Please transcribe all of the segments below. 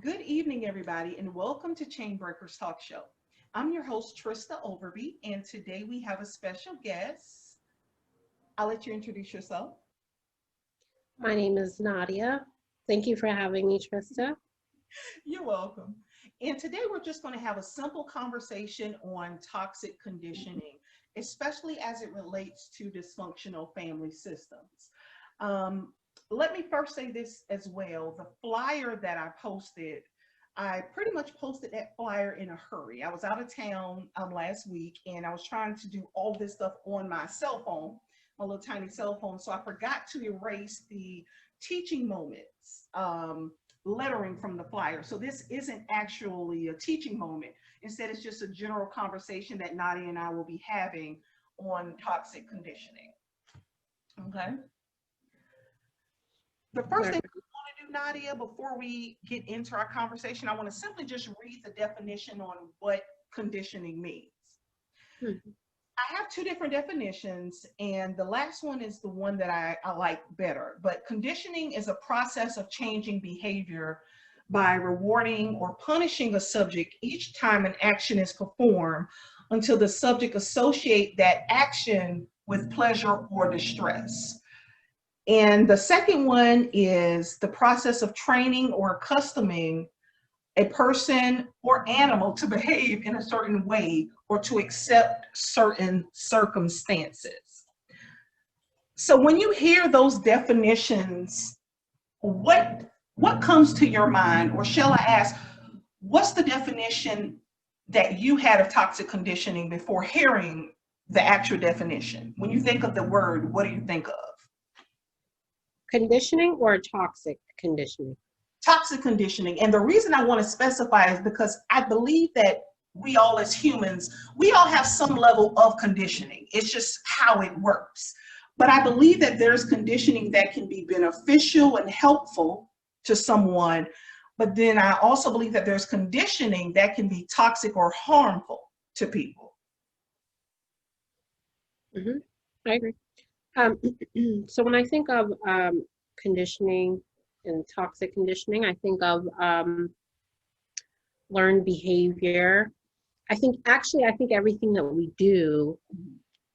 Good evening, everybody, and welcome to Chainbreakers Talk Show. I'm your host, Trista Overby, and today we have a special guest. I'll let you introduce yourself. My name is Nadia. Thank you for having me, Trista. You're welcome. And today we're just going to have a simple conversation on toxic conditioning, especially as it relates to dysfunctional family systems. Um, Let me first say this as well. The flyer that I posted, I pretty much posted that flyer in a hurry. I was out of town last week and I was trying to do all this stuff on my cell phone, my little tiny cell phone. So I forgot to erase the teaching moments lettering from the flyer. So this isn't actually a teaching moment. Instead, it's just a general conversation that Nadia and I will be having on toxic conditioning. Okay. The first thing Perfect. I want to do, Nadia, before we get into our conversation, I want to simply just read the definition on what conditioning means. Mhm. I have two different definitions, and the last one is the one that I like better. But conditioning is a process of changing behavior by rewarding or punishing a subject each time an action is performed until the subject associate that action with pleasure or distress. And the second one is the process of training or accustoming a person or animal to behave in a certain way or to accept certain circumstances. So when you hear those definitions, what comes to your mind? Or shall I ask, what's the definition that you had of toxic conditioning before hearing the actual definition? When you think of the word, what do you think of? Conditioning or toxic conditioning? Toxic conditioning. And the reason I want to specify is because I believe that we all as humans, we all have some level of conditioning. It's just how it works. But I believe that there's conditioning that can be beneficial and helpful to someone. But then I also believe that there's conditioning that can be toxic or harmful to people. hmm I agree. Um, so when I think of conditioning and toxic conditioning, I think of learned behavior. I think everything that we do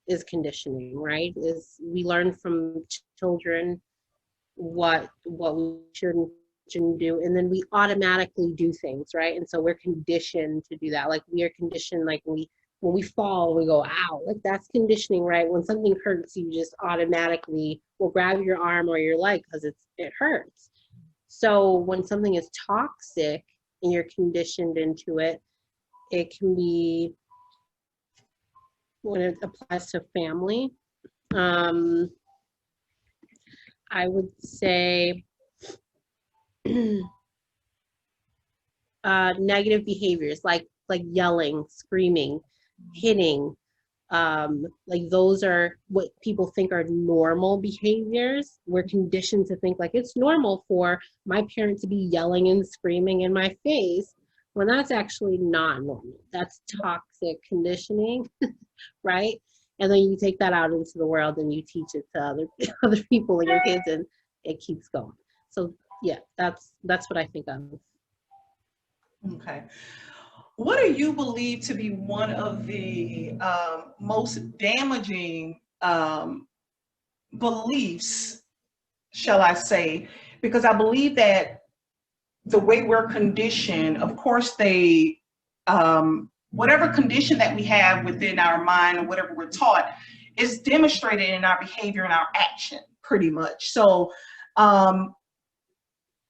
is conditioning, right? Is we learn from children what we shouldn't do, and then we automatically do things, right? And so we're conditioned to do that. Like we are conditioned, like when we fall, we go ow. Like that's conditioning, right? When something hurts, you just automatically will grab your arm or your leg because it hurts. So when something is toxic and you're conditioned into it, it can be when it applies to family. Um, I would say negative behaviors like yelling, screaming, hitting. Like those are what people think are normal behaviors. We're conditioned to think like it's normal for my parent to be yelling and screaming in my face when that's actually not normal. That's toxic conditioning, right? And then you take that out into the world and you teach it to other other people and your kids, and it keeps going. So yeah, that's what I think of. Okay. What do you believe to be one of the most damaging beliefs, shall I say? Because I believe that the way we're conditioned, of course, whatever condition that we have within our mind or whatever we're taught is demonstrated in our behavior and our action, pretty much. So, um,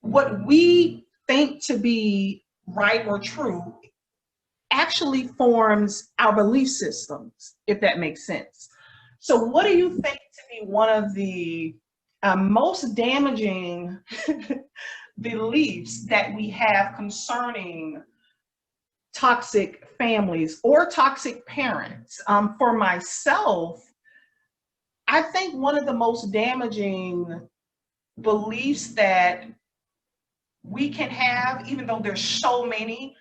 what we think to be right or true actually forms our belief systems, if that makes sense. So, what do you think to be one of the most damaging beliefs that we have concerning toxic families or toxic parents? For myself, I think one of the most damaging beliefs that we can have, even though there's so many,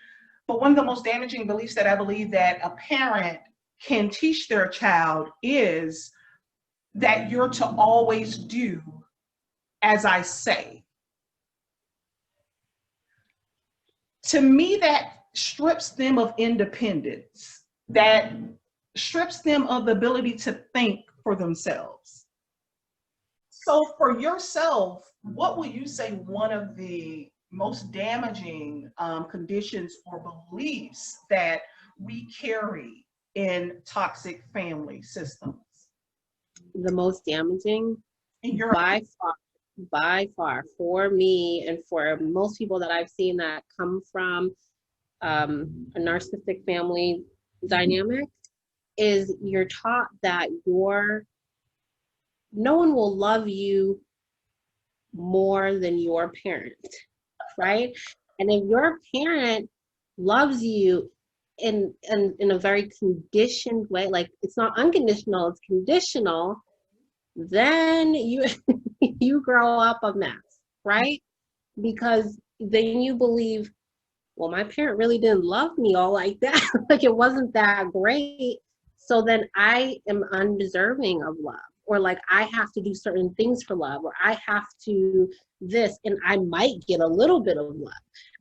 but one of the most damaging beliefs that I believe that a parent can teach their child is that you're to always do as I say. To me, that strips them of independence, that strips them of the ability to think for themselves. So for yourself, what would you say one of the most damaging conditions or beliefs that we carry in toxic family systems? The most damaging, In your by far, for me and for most people that I've seen that come from a narcissistic family dynamic, is you're taught that no one will love you more than your parent, right? And if your parent loves you in a very conditioned way, like it's not unconditional, it's conditional, then you you grow up a mess, right? Because then you believe, well, my parent really didn't love me all like that. Like it wasn't that great. So then I am undeserving of love, or like I have to do certain things for love, or I have to this, and I might get a little bit of love.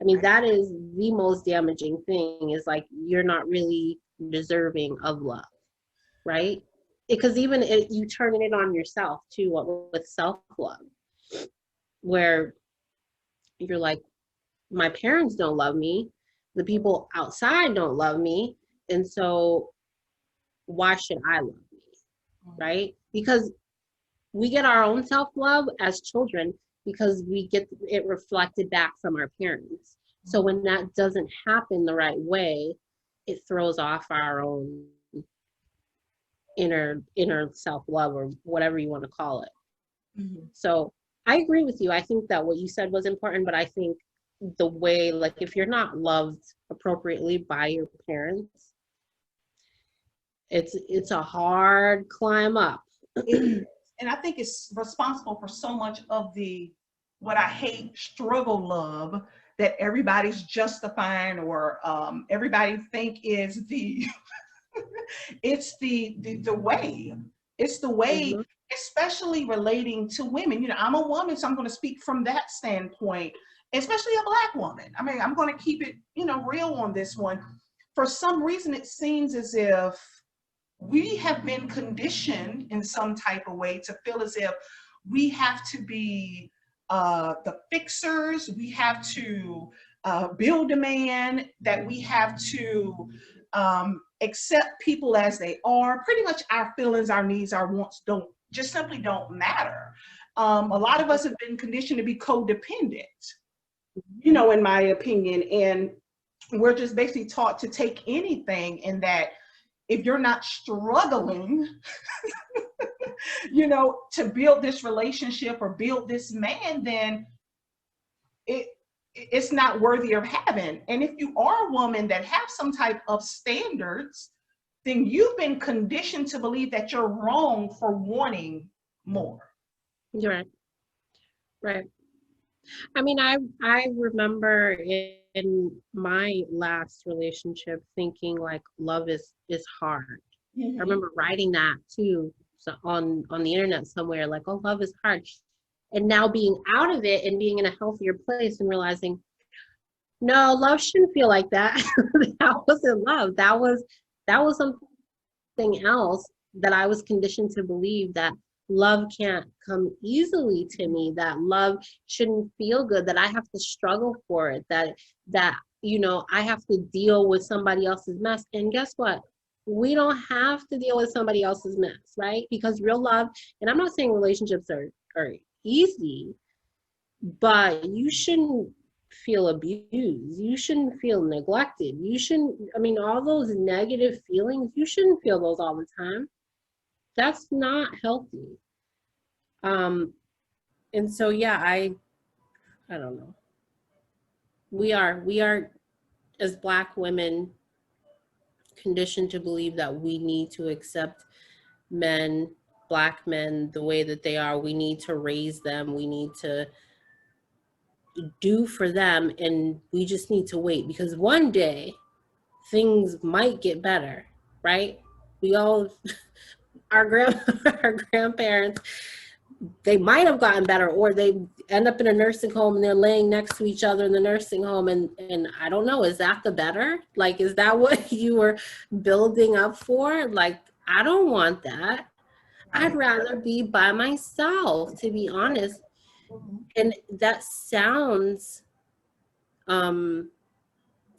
I mean, that is the most damaging thing, is like you're not really deserving of love, right? Because even you turn it on yourself too, with self-love, where you're like, my parents don't love me, the people outside don't love me, and so why should I love me, right? Because we get our own self-love as children because we get it reflected back from our parents. So when that doesn't happen the right way, it throws off our own inner self-love, or whatever you want to call it. Mm-hmm. So I agree with you. I think that what you said was important, but I think the way, like if you're not loved appropriately by your parents, it's a hard climb up. And I think it's responsible for so much of the, what I hate, struggle love that everybody's justifying, or everybody think is the it's the way. It's the way, Mm-hmm. especially relating to women. You know, I'm a woman, so I'm going to speak from that standpoint, especially a Black woman. I mean, I'm going to keep it, real on this one. For some reason, it seems as if we have been conditioned in some type of way to feel as if we have to be the fixers, we have to build a man, that we have to accept people as they are. Pretty much our feelings, our needs, our wants simply don't matter. A lot of us have been conditioned to be codependent, in my opinion, and we're just basically taught to take anything, and that if you're not struggling, to build this relationship or build this man, then it's not worthy of having. And if you are a woman that have some type of standards, then you've been conditioned to believe that you're wrong for wanting more. You're right. Right. I mean, I remember in my last relationship thinking like love is hard. Mm-hmm. I remember writing that too, so on the internet somewhere, like, oh, love is hard. And now being out of it and being in a healthier place and realizing, no, love shouldn't feel like that. That wasn't love. That was something else, that I was conditioned to believe, that love can't come easily to me, that love shouldn't feel good, that I have to struggle for it, that I have to deal with somebody else's mess. And guess what? We don't have to deal with somebody else's mess, right? Because real love, and I'm not saying relationships are easy, but you shouldn't feel abused. You shouldn't feel neglected. You shouldn't, I mean, all those negative feelings, you shouldn't feel those all the time. That's not healthy. And so, yeah, I don't know. We are as Black women conditioned to believe that we need to accept men, Black men, the way that they are. We need to raise them. We need to do for them, and we just need to wait, because one day things might get better, right? We all, our grandparents, they might have gotten better, or end up in a nursing home and they're laying next to each other in the nursing home, and I don't know, is that the better? Like, is that what you were building up for? Like, I don't want that. I'd rather be by myself, to be honest. And that sounds,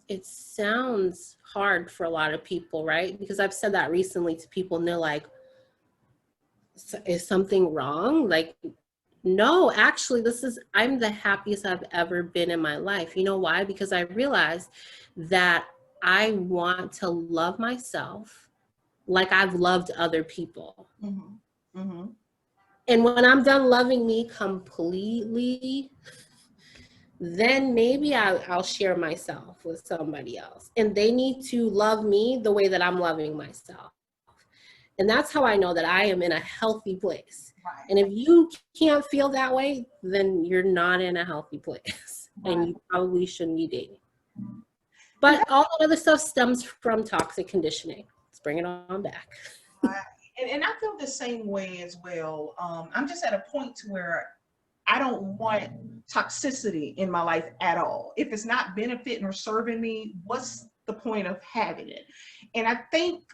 it sounds hard for a lot of people, right? Because I've said that recently to people and they're like, is something wrong? Like, no, actually, I'm the happiest I've ever been in my life. You know why? Because I realized that I want to love myself like I've loved other people. And when I'm done loving me completely, then maybe I'll share myself with somebody else. And they need to love me the way that I'm loving myself. And that's how I know that I am in a healthy place. Right. And if you can't feel that way, then you're not in a healthy place. Right. And you probably shouldn't be dating. But all the other stuff stems from toxic conditioning. Let's bring it on back. And I feel the same way as well. I'm just at a point to where I don't want toxicity in my life at all. If it's not benefiting or serving me, what's the point of having it? And I think,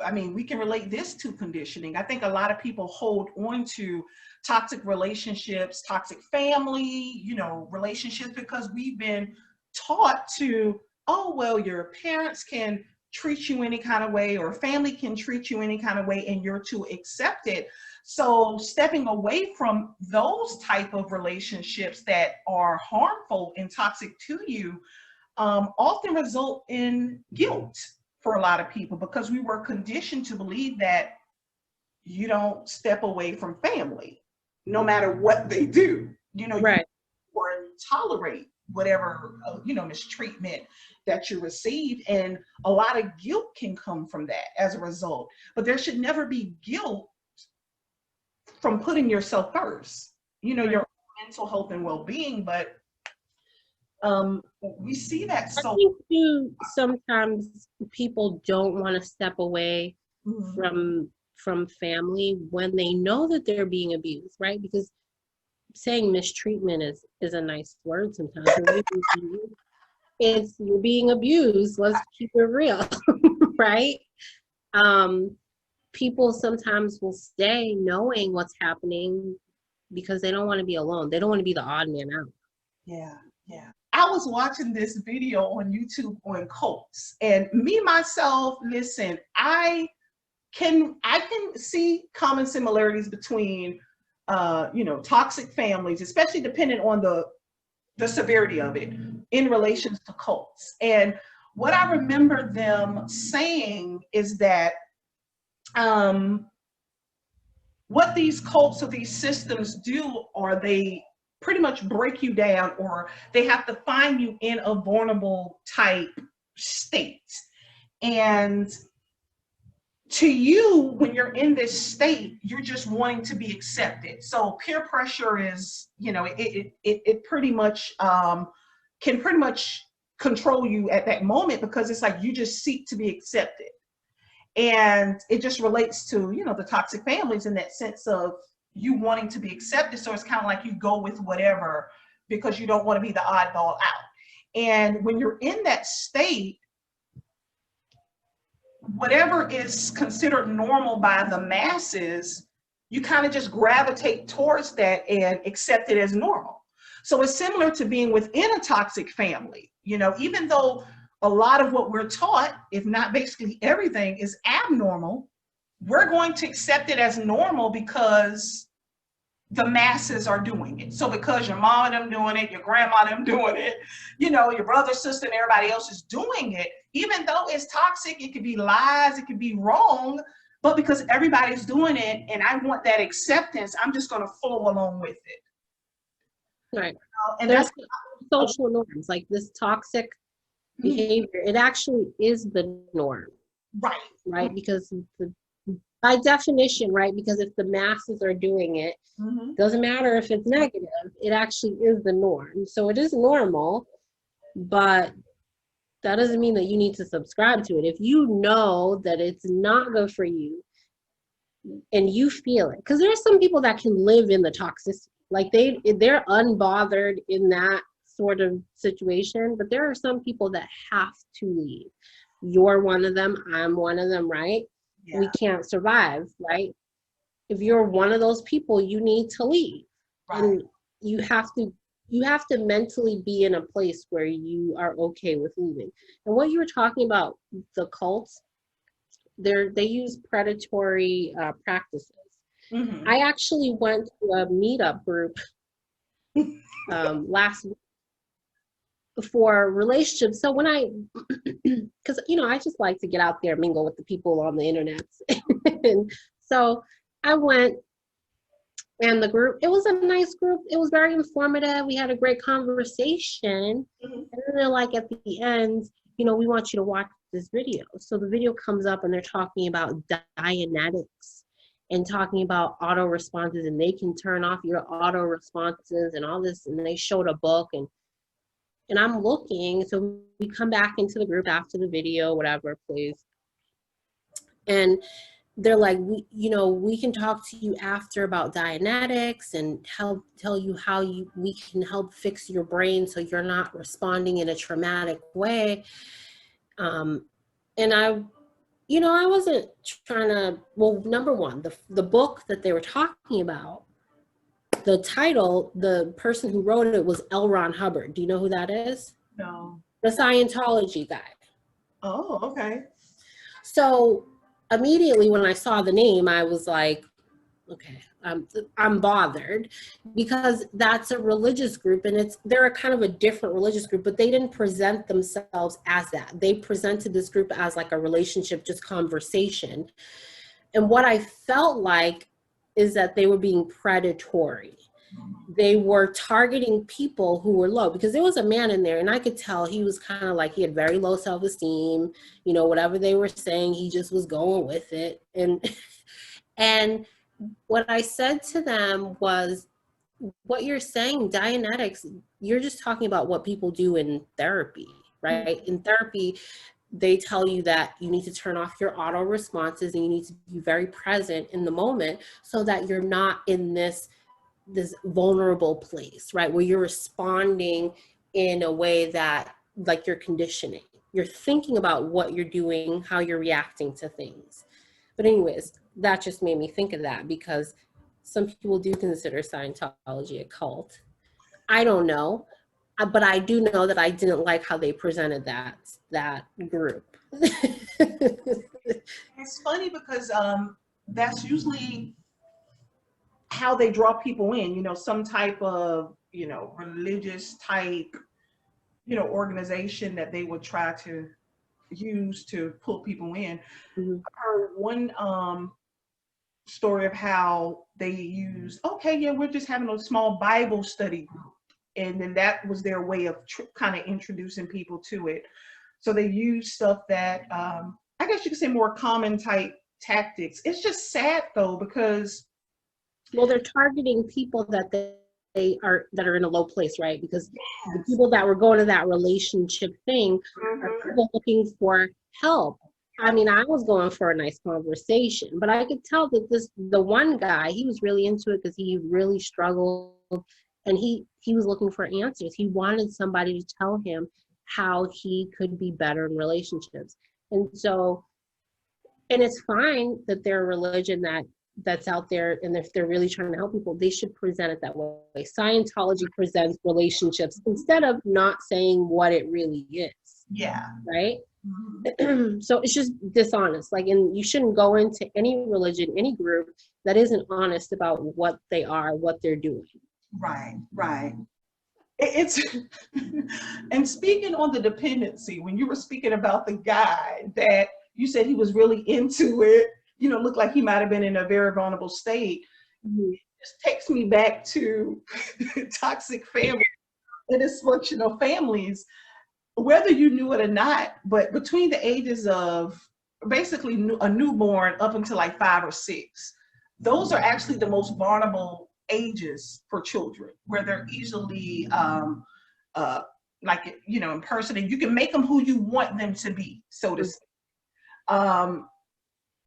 I mean, we can relate this to conditioning. I think a lot of people hold on to toxic relationships, toxic family, relationships, because we've been taught to, oh, well, your parents can treat you any kind of way, or family can treat you any kind of way, and you're to accept it. So stepping away from those type of relationships that are harmful and toxic to you often result in guilt for a lot of people, because we were conditioned to believe that you don't step away from family, no matter what they do, right. or tolerate whatever, mistreatment that you receive. And a lot of guilt can come from that as a result. But there should never be guilt from putting yourself first, your mental health and well-being. But we see that. So I think too, sometimes people don't want to step away from family when they know that they're being abused, right? Because saying mistreatment is a nice word sometimes. It's you're being abused. Let's keep it real, right? People sometimes will stay knowing what's happening because they don't want to be alone. They don't want to be the odd man out. Yeah. I was watching this video on YouTube on cults, and me myself, listen, I can see common similarities between toxic families, especially depending on the severity of it in relation to cults. And what I remember them saying is that what these cults or these systems do are they pretty much break you down, or they have to find you in a vulnerable type state. And to you, when you're in this state, you're just wanting to be accepted. So peer pressure is, it pretty much can pretty much control you at that moment, because it's like you just seek to be accepted. And it just relates to, the toxic families in that sense of you wanting to be accepted. So it's kind of like you go with whatever because you don't want to be the oddball out. And when you're in that state, whatever is considered normal by the masses, you kind of just gravitate towards that and accept it as normal. So it's similar to being within a toxic family. Even though a lot of what we're taught, if not basically everything, is abnormal, we're going to accept it as normal because the masses are doing it. So because your mom and them doing it, your grandma and them doing it, your brother, sister, and everybody else is doing it, even though it's toxic, it could be lies, it could be wrong, but because everybody's doing it and I want that acceptance, I'm just going to flow along with it. Right. And there's social norms, like this toxic behavior, it actually is the norm. Right. Because by definition, right, because if the masses are doing it, doesn't matter if it's negative, it actually is the norm. So it is normal, but that doesn't mean that you need to subscribe to it. If you know that it's not good for you and you feel it, because there are some people that can live in the toxicity, Like they're unbothered in that sort of situation, but there are some people that have to leave. You're one of them, I'm one of them, right? We Yeah. can't survive, right? If you're one of those people, you need to leave. Right. And you have to mentally be in a place where you are okay with leaving. And what you were talking about, the cults, they use predatory practices. Mm-hmm. I actually went to a meetup group last week for relationships. So when because I just like to get out there, mingle with the people on the internet. And so I went, and the group, it was a nice group. It was very informative. We had a great conversation. Mm-hmm. And then they're like, at the end, we want you to watch this video. So the video comes up and they're talking about Dianetics and talking about auto responses, and they can turn off your auto responses and all this. And they showed a book, and I'm looking. So we come back into the group after the video, whatever, please. And they're like, we can talk to you after about Dianetics and help tell you how we can help fix your brain so you're not responding in a traumatic way. And I wasn't trying to, well, number one, the book that they were talking about, the title, the person who wrote it was L. Ron Hubbard. Do you know who that is? No. The Scientology guy. Oh, okay. So immediately when I saw the name, I was like, okay, I'm bothered, because that's a religious group, and they're a kind of a different religious group, but they didn't present themselves as that. They presented this group as like a relationship, just conversation. And what I felt like is that they were being predatory. They were targeting people who were low, because there was a man in there, and I could tell he was kind of like, he had very low self-esteem, whatever they were saying, he just was going with it. And what I said to them was, what you're saying, Dianetics, you're just talking about what people do in therapy, right? Mm-hmm. In therapy, they tell you that you need to turn off your auto responses and you need to be very present in the moment so that you're not in this vulnerable place, right? Where you're responding in a way that, like, you're conditioning. You're thinking about what you're doing, how you're reacting to things. But anyways, that just made me think of that, because some people do consider Scientology a cult. I don't know, but I do know that I didn't like how they presented that group. It's funny because that's usually how they draw people in, some type of, religious type, organization that they would try to use to pull people in. Mm-hmm. I heard one story of how they used, okay, yeah, we're just having a small Bible study group. And then that was their way of kind of introducing people to it. So they use stuff that, I guess you could say, more common type tactics. It's just sad though, because well, they're targeting people that they are in a low place, right? Because the people that were going to that relationship thing are people looking for help. I mean, I was going for a nice conversation, but I could tell that the one guy, he was really into it because he really struggled, and he was looking for answers. He wanted somebody to tell him how he could be better in relationships. And so, and it's fine that they're a religion that's out there, and if they're really trying to help people, they should present it that way. Scientology presents relationships instead of not saying what it really is. Yeah. Right? Mm-hmm. So it's just dishonest. And you shouldn't go into any religion, any group that isn't honest about what they are, what they're doing. Right. It's and speaking on the dependency, when you were speaking about the guy that you said he was really into it, looked like he might have been in a very vulnerable state. Mm-hmm. It just takes me back to toxic families and dysfunctional families, whether you knew it or not, but between the ages of basically a newborn up until like 5 or 6, those are actually the most vulnerable ages for children, where they're easily impersonated. You can make them who you want them to be, so to speak.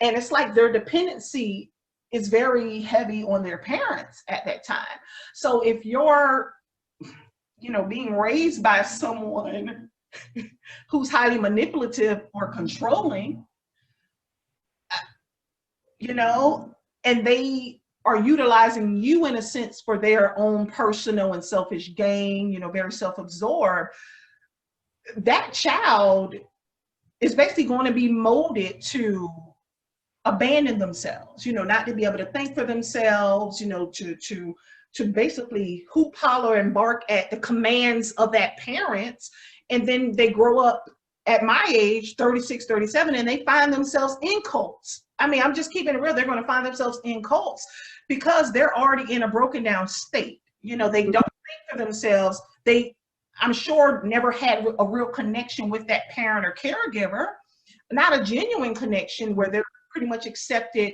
And it's like their dependency is very heavy on their parents at that time. So if you're, being raised by someone who's highly manipulative or controlling, and they are utilizing you in a sense for their own personal and selfish gain, very self-absorbed, that child is basically going to be molded to abandon themselves, not to be able to think for themselves, to basically hoop, holler, and bark at the commands of that parents. And then they grow up at my age, 36, 37, and they find themselves in cults. I mean, I'm just keeping it real. They're going to find themselves in cults because they're already in a broken down state. They don't think for themselves. I'm sure, never had a real connection with that parent or caregiver, not a genuine connection where they're pretty much accepted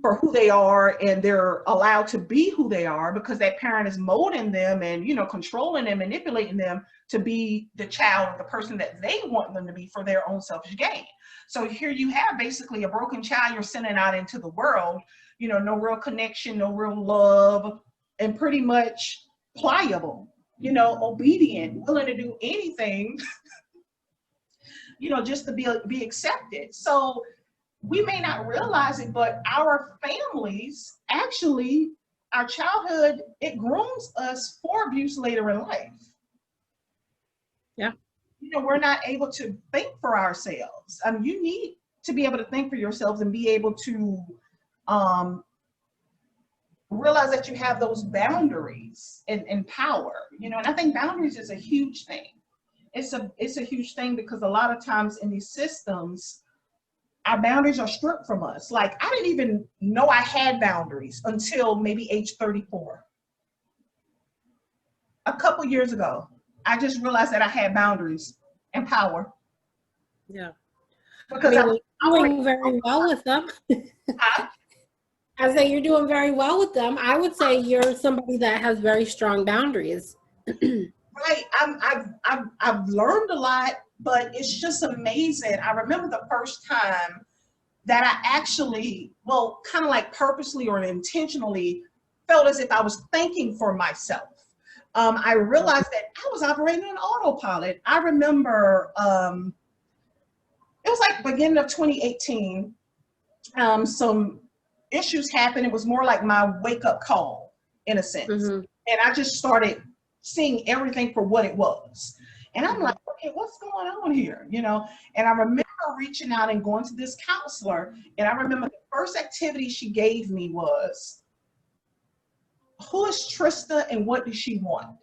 for who they are and they're allowed to be who they are because that parent is molding them and, controlling and manipulating them to be the child or the person that they want them to be for their own selfish gain. So here you have basically a broken child you're sending out into the world, no real connection, no real love, and pretty much pliable, obedient, willing to do anything, just to be accepted. So we may not realize it, but our families, actually, our childhood, it grooms us for abuse later in life. Yeah. We're not able to think for ourselves. You need to be able to think for yourselves and be able to realize that you have those boundaries and power, and I think boundaries is a huge thing. It's a huge thing because a lot of times in these systems, our boundaries are stripped from us. Like, I didn't even know I had boundaries until maybe age 34. A couple years ago, I just realized that I had boundaries and power. Yeah. Because you're doing very well with them. I say you're doing very well with them. I would say you're somebody that has very strong boundaries. Right. I've learned a lot, but it's just amazing. I remember the first time that I actually, kind of like purposely or intentionally felt as if I was thinking for myself. I realized that I was operating on autopilot. I remember it was like beginning of 2018. Some issues happened. It was more like my wake-up call, in a sense. Mm-hmm. And I just started seeing everything for what it was. And I'm like, okay, what's going on here? And I remember reaching out and going to this counselor. And I remember the first activity she gave me was, who is Trista and what does she want?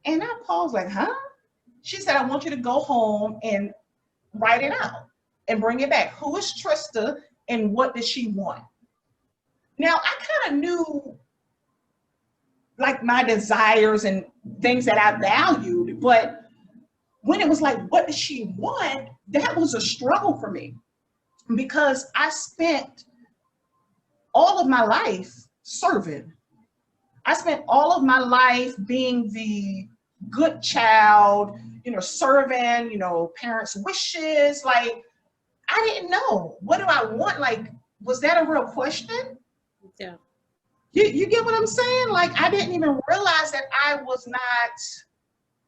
And I paused like, huh? She said, I want you to go home and write it out and bring it back. Who is Trista and what does she want? Now, I kind of knew like my desires and things that I valued, but when it was like, what does she want? That was a struggle for me because I spent all of my life serving. I spent all of my life being the good child, serving, parents' wishes. Like, I didn't know. What do I want? Like, was that a real question? Yeah. You get what I'm saying? Like, I didn't even realize that I was not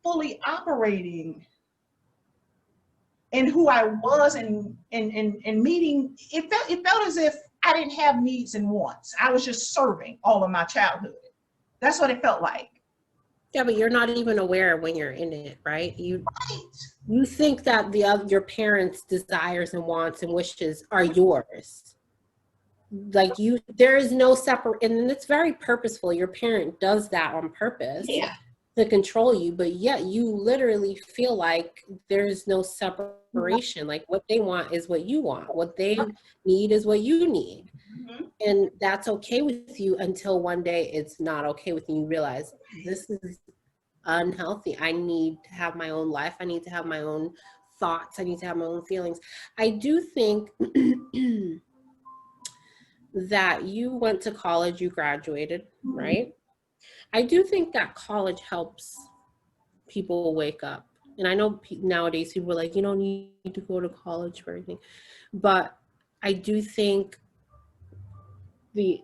fully operating in who I was and meeting. It felt as if I didn't have needs and wants. I was just serving all of my childhood. That's what it felt like. Yeah, but you're not even aware when you're in it, right? You think that your parents' desires and wants and wishes are yours. Like there is no separate, and it's very purposeful. Your parent does that on purpose to control you, but yet you literally feel like there's no separation. Like what they want is what you want. What they need is what you need. Mm-hmm. And that's okay with you until one day it's not okay with you. You realize this is unhealthy. I need to have my own life. I need to have my own thoughts. I need to have my own feelings. I do think that you went to college, you graduated, right? I do think that college helps people wake up. And I know nowadays people are like, you don't need to go to college for anything. But I do think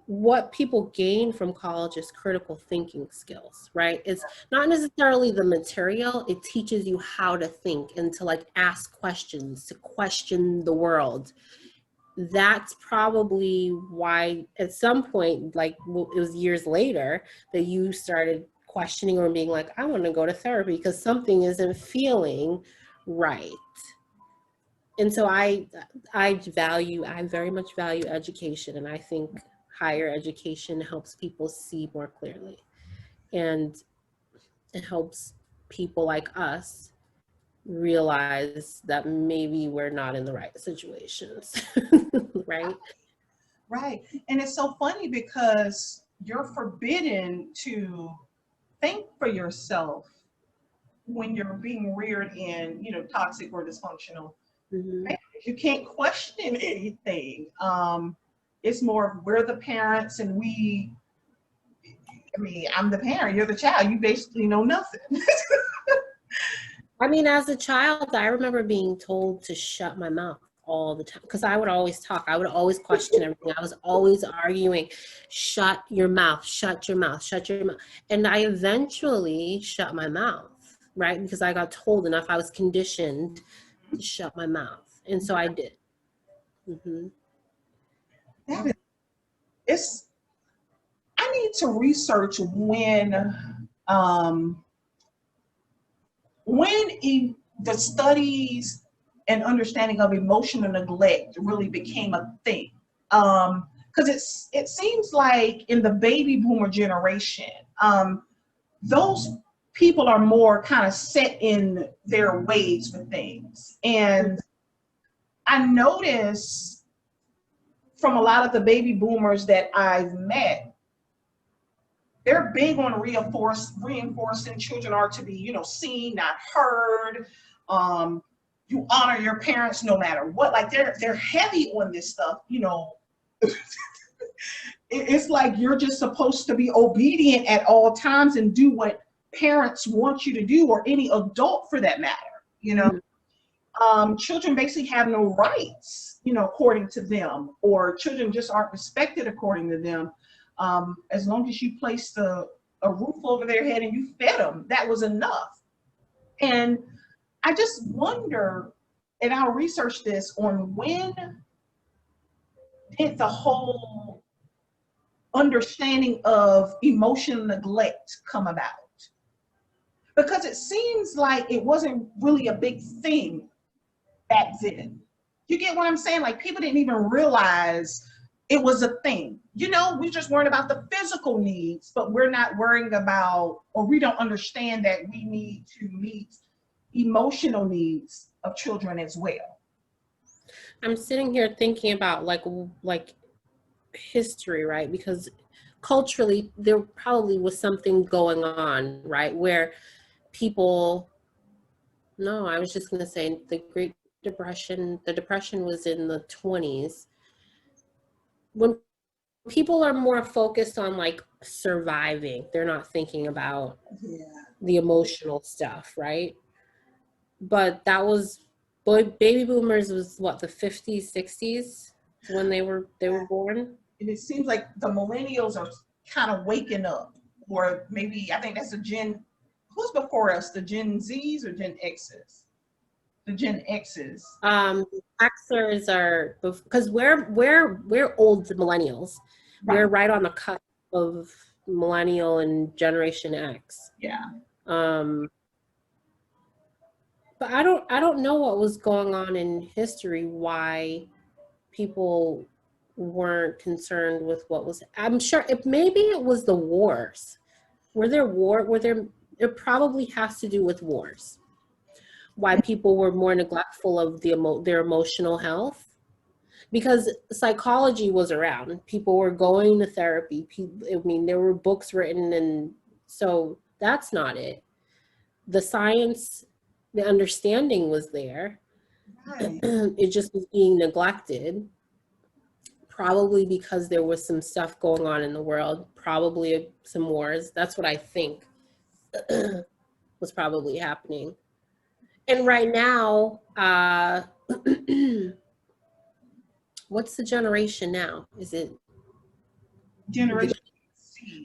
what people gain from college is critical thinking skills, right? It's not necessarily the material. It teaches you how to think and to like ask questions, to question the world. That's probably why at some point, like it was years later, that you started questioning or being like, I want to go to therapy because something isn't feeling right. And so I very much value education, and I think higher education helps people see more clearly, and it helps people like us realize that maybe we're not in the right situations. Right? Right. And it's so funny because you're forbidden to think for yourself when you're being reared in, toxic or dysfunctional. Mm-hmm. You can't question anything. It's more of we're the parents and I'm the parent, you're the child. You basically know nothing. I mean, as a child, I remember being told to shut my mouth all the time because I would always talk. I would always question everything. I was always arguing, shut your mouth, shut your mouth, shut your mouth. And I eventually shut my mouth, right? Because I got told enough. I was conditioned to shut my mouth. And so I did. Mm-hmm. That is, it's, I need to research um, the studies and understanding of emotional neglect really became a thing. Because it seems like in the baby boomer generation, those people are more kind of set in their ways for things. And I notice from a lot of the baby boomers that I've met, they're big on reinforcing children are to be, seen, not heard. You honor your parents no matter what. Like they're heavy on this stuff. It's like you're just supposed to be obedient at all times and do what parents want you to do, or any adult for that matter. Children basically have no rights, according to them, or children just aren't respected according to them. As long as you placed a roof over their head and you fed them, that was enough. And I just wonder, and I'll research this, on when did the whole understanding of emotional neglect come about? Because it seems like it wasn't really a big thing back then. You get what I'm saying? Like people didn't even realize it was a thing. We just worried about the physical needs, but we're not worrying about, or we don't understand that we need to meet emotional needs of children as well. I'm sitting here thinking about like history, right? Because culturally there probably was something going on, right? Where people, no, I was just going to say the depression was in the 20s. When people are more focused on like surviving, they're not thinking about the emotional stuff, right? But that was, baby boomers was what, the 50s, 60s when they were born. And it seems like the millennials are kind of waking up, or maybe I think that's who's before us, the Gen Zs or Gen Xs? The Gen Xs. Xers are, because we're old millennials. Right. We're right on the cusp of millennial and Generation X. Yeah. But I don't know what was going on in history, why people weren't concerned with what was, I'm sure maybe it was the wars. It probably has to do with wars. Why people were more neglectful of their emotional health, because psychology was around. People were going to therapy. There were books written, and so that's not it. The science, the understanding was there. Right. It just was being neglected, probably because there was some stuff going on in the world, probably some wars. That's what I think was probably happening. And right now, what's the generation now? Is it Generation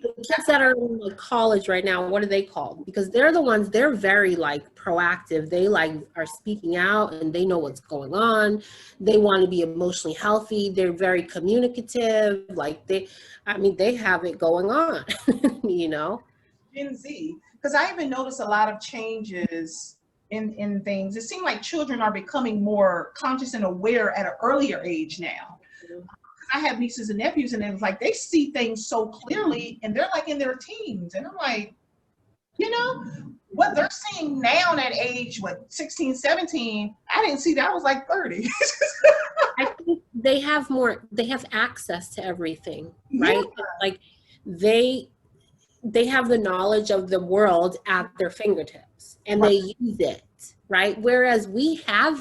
The kids that are in like college right now, what are they called? Because they're the ones, they're very like proactive. They like are speaking out and they know what's going on. They want to be emotionally healthy. They're very communicative. Like I mean, they have it going on, you know? Gen Z, because I even noticed a lot of changes in things. It seemed like children are becoming more conscious and aware at an earlier age now. I have nieces and nephews, and it was like they see things so clearly, and they're like in their teens, and I'm like, you know, what they're seeing now at age, what, 16, 17, I didn't see that. I was like 30. I think they have access to everything, right? Yeah. Like they have the knowledge of the world at their fingertips and Right. they use it, right? Whereas we have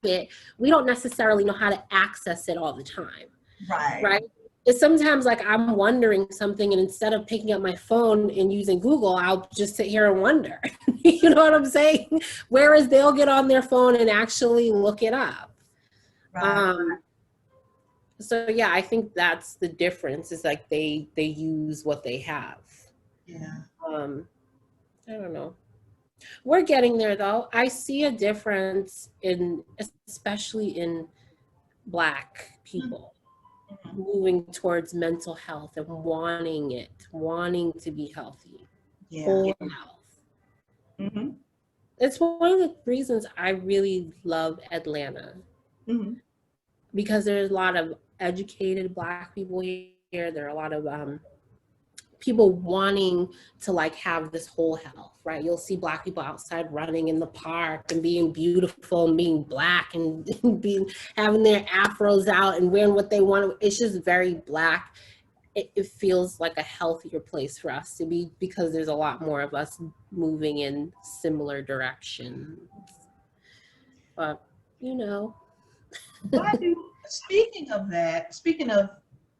it, we don't necessarily know how to access it all the time, right? It's sometimes like I'm wondering something and instead of picking up my phone and using Google, I'll just sit here and wonder. You know what I'm saying? Whereas they'll get on their phone and actually look it up. So yeah, I think that's the difference is like they use what they have. Yeah. I don't know. We're getting there though. I see a difference especially in Black people moving towards mental health and wanting to be healthy, whole health. Mm-hmm. It's one of the reasons I really love Atlanta because there's a lot of educated Black people here. There are a lot of people wanting to like have this whole health, right? You'll see Black people outside running in the park and being beautiful and being Black and having their afros out and wearing what they want. It's just very Black. It feels like a healthier place for us to be because there's a lot more of us moving in similar directions. But, you know. Speaking of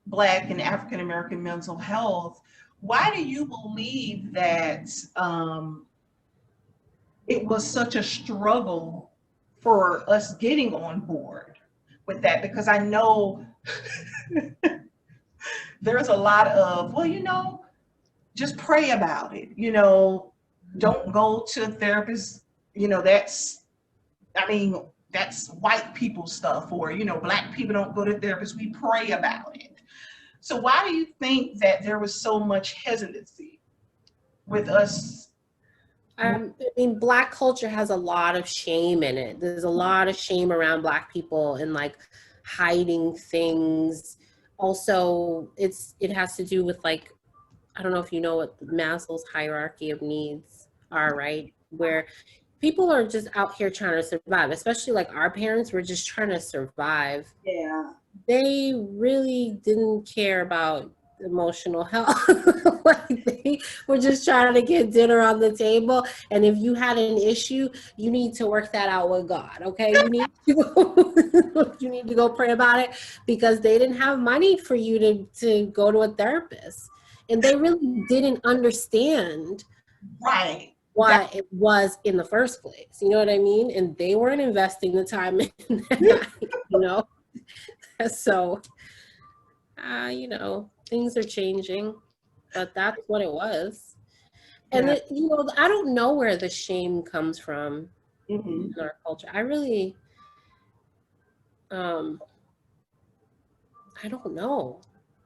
Black and African American mental health, why do you believe that it was such a struggle for us getting on board with that? Because I know there's a lot of, well, just pray about it. Don't go to a therapist. That's white people stuff, or, Black people don't go to therapists. We pray about it. So why do you think that there was so much hesitancy with us? I mean, Black culture has a lot of shame in it. There's a lot of shame around Black people and like hiding things. Also, it has to do with like, I don't know if you know what Maslow's hierarchy of needs are, right? Where people are just out here trying to survive, especially like our parents were just trying to survive. Yeah. They really didn't care about emotional health. Like they were just trying to get dinner on the table. And if you had an issue, you need to work that out with God. Okay. You need to go pray about it because they didn't have money for you to go to a therapist. And they really didn't understand what it was in the first place. You know what I mean? And they weren't investing the time in that, So, things are changing, but that's what it was. And, I don't know where the shame comes from in our culture. I really, I don't know.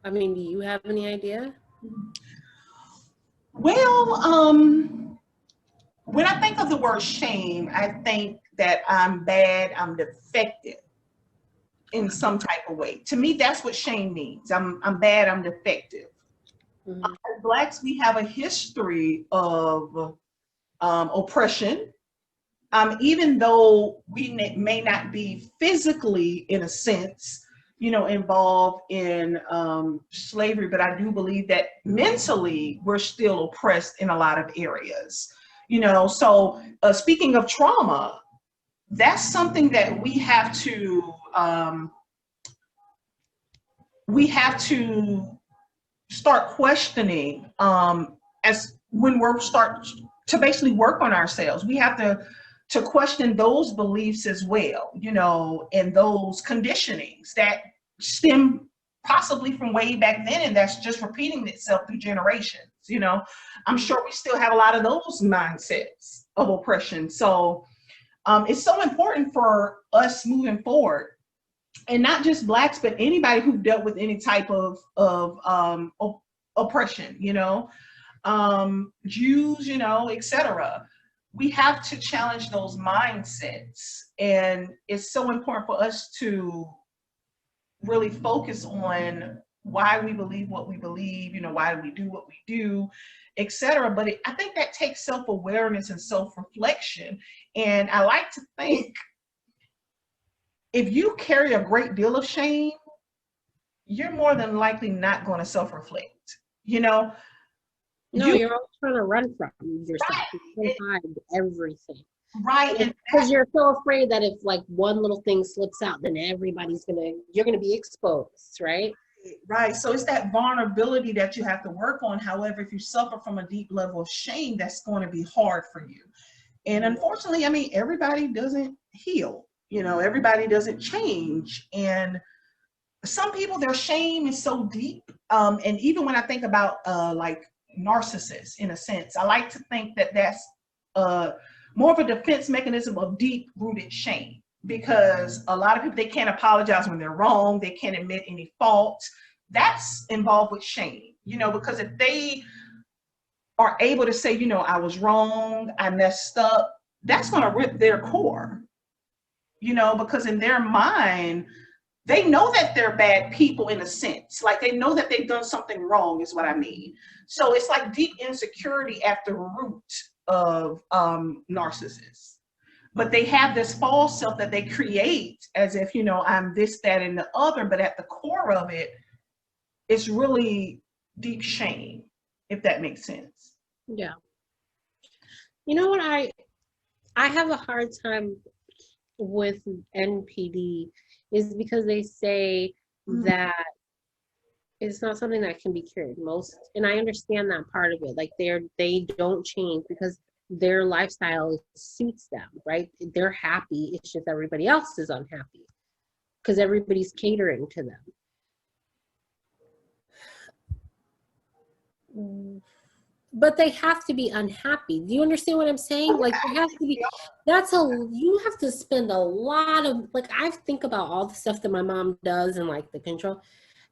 I mean, do you have any idea? Well, when I think of the word shame, I think that I'm bad, I'm defective in some type of way. To me, that's what shame means. I'm bad, I'm defective. As Blacks, we have a history of oppression. Even though we may not be physically, in a sense, involved in slavery, but I do believe that mentally we're still oppressed in a lot of areas. So speaking of trauma, that's something that we have to start questioning as when we're start to basically work on ourselves. We have to question those beliefs as well, and those conditionings that stem possibly from way back then, and that's just repeating itself through generations. You know, I'm sure we still have a lot of those mindsets of oppression. So it's so important for us moving forward, and not just Blacks, but anybody who dealt with any type of oppression, you know, Jews, you know, etc. We have to challenge those mindsets, and it's so important for us to really focus on why we believe what we believe, you know, why we do what we do, etc. But I think that takes self-awareness and self-reflection. And I like to think if you carry a great deal of shame, you're more than likely not going to self-reflect, you know. No, you're always trying to run from yourself. Right. You can hide everything. Right. Because you're so afraid that if like one little thing slips out, then you're gonna be exposed, right? Right. So it's that vulnerability that you have to work on. However, if you suffer from a deep level of shame, that's going to be hard for you. And unfortunately, I mean, everybody doesn't heal, you know, everybody doesn't change. And some people, their shame is so deep. And even when I think about like narcissists, in a sense, I like to think that that's more of a defense mechanism of deep rooted shame, because a lot of people, they can't apologize when they're wrong. They can't admit any faults. That's involved with shame, you know, because if they are able to say, you know, I was wrong, I messed up, that's going to rip their core, you know, because in their mind, they know that they're bad people in a sense. Like they know that they've done something wrong is what I mean. So it's like deep insecurity at the root of narcissists. But they have this false self that they create as if, you know, I'm this, that, and the other. But at the core of it, it's really deep shame, if that makes sense. Yeah. You know what, I have a hard time with NPD is because they say that it's not something that can be cured. And I understand that part of it. Like they don't change because their lifestyle suits them, right? They're happy. It's just everybody else is unhappy because everybody's catering to them. But they have to be unhappy. Do you understand what I'm saying? Like there has to be, you have to spend a lot of, like I think about all the stuff that my mom does and like the control.